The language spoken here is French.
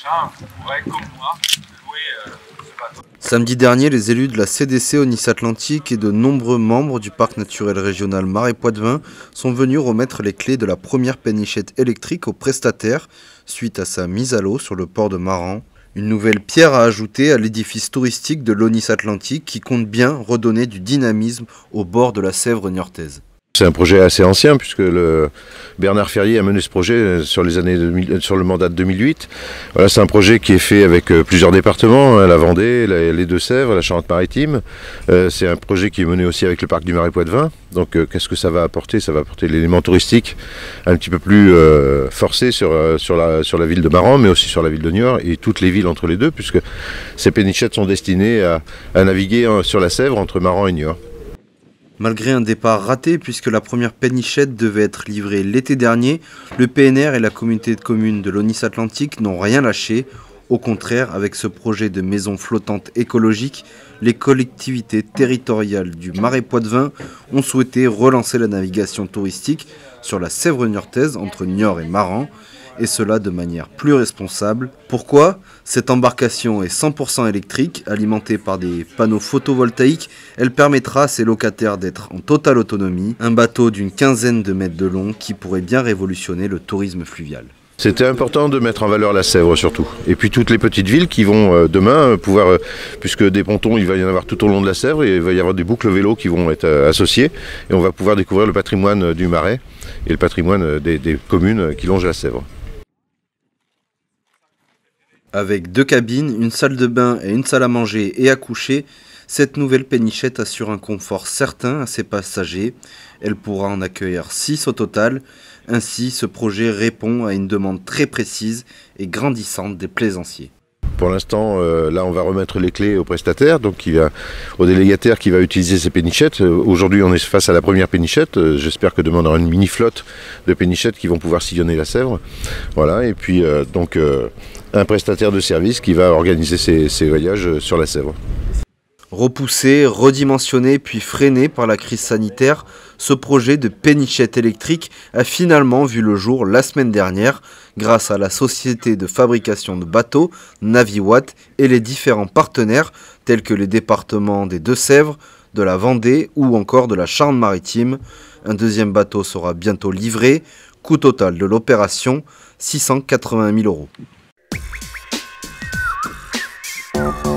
prochain, vous pourrez, comme moi, louer ce bateau. Samedi dernier, les élus de la CDC Aunis-Atlantique et de nombreux membres du parc naturel régional Marais Poitevin sont venus remettre les clés de la première pénichette électrique aux prestataires suite à sa mise à l'eau sur le port de Maran. Une nouvelle pierre à ajouter à l'édifice touristique de l'Aunis-Atlantique qui compte bien redonner du dynamisme au bord de la Sèvre niortaise. C'est un projet assez ancien puisque Bernard Ferrier a mené ce projet sur le mandat de 2008. Voilà, c'est un projet qui est fait avec plusieurs départements, la Vendée, les Deux-Sèvres, la Charente-Maritime. C'est un projet qui est mené aussi avec le parc du Marais Poitevin. Donc qu'est-ce que ça va apporter? Ça va apporter l'élément touristique un petit peu plus forcé sur la ville de Maran, mais aussi sur la ville de Niort et toutes les villes entre les deux, puisque ces pénichettes sont destinées à naviguer sur la Sèvre entre Maran et Niort. Malgré un départ raté puisque la première pénichette devait être livrée l'été dernier, le PNR et la communauté de communes de l'Aunis-Atlantique n'ont rien lâché. Au contraire, avec ce projet de maison flottante écologique, les collectivités territoriales du Marais Poitevin ont souhaité relancer la navigation touristique sur la Sèvre niortaise entre Niort et Maran, et cela de manière plus responsable. Pourquoi? Cette embarcation est 100% électrique, alimentée par des panneaux photovoltaïques. Elle permettra à ses locataires d'être en totale autonomie. Un bateau d'une quinzaine de mètres de long qui pourrait bien révolutionner le tourisme fluvial. C'était important de mettre en valeur la Sèvre surtout. Et puis toutes les petites villes qui vont demain pouvoir, puisque des pontons il va y en avoir tout au long de la Sèvre, et il va y avoir des boucles vélos qui vont être associées. Et on va pouvoir découvrir le patrimoine du Marais et le patrimoine des communes qui longent la Sèvre. Avec 2 cabines, une salle de bain et une salle à manger et à coucher, cette nouvelle pénichette assure un confort certain à ses passagers. Elle pourra en accueillir 6 au total. Ainsi, ce projet répond à une demande très précise et grandissante des plaisanciers. Pour l'instant, là on va remettre les clés au prestataire, donc au délégataire qui va utiliser ces pénichettes. Aujourd'hui on est face à la première pénichette, j'espère que demain on aura une mini flotte de pénichettes qui vont pouvoir sillonner la Sèvre. Voilà, et puis un prestataire de service qui va organiser ces voyages sur la Sèvre. Repoussé, redimensionné puis freiné par la crise sanitaire, ce projet de pénichette électrique a finalement vu le jour la semaine dernière grâce à la société de fabrication de bateaux Naviwatt et les différents partenaires tels que les départements des Deux-Sèvres, de la Vendée ou encore de la Charente-Maritime. Un deuxième bateau sera bientôt livré. Coût total de l'opération, 680 000 €.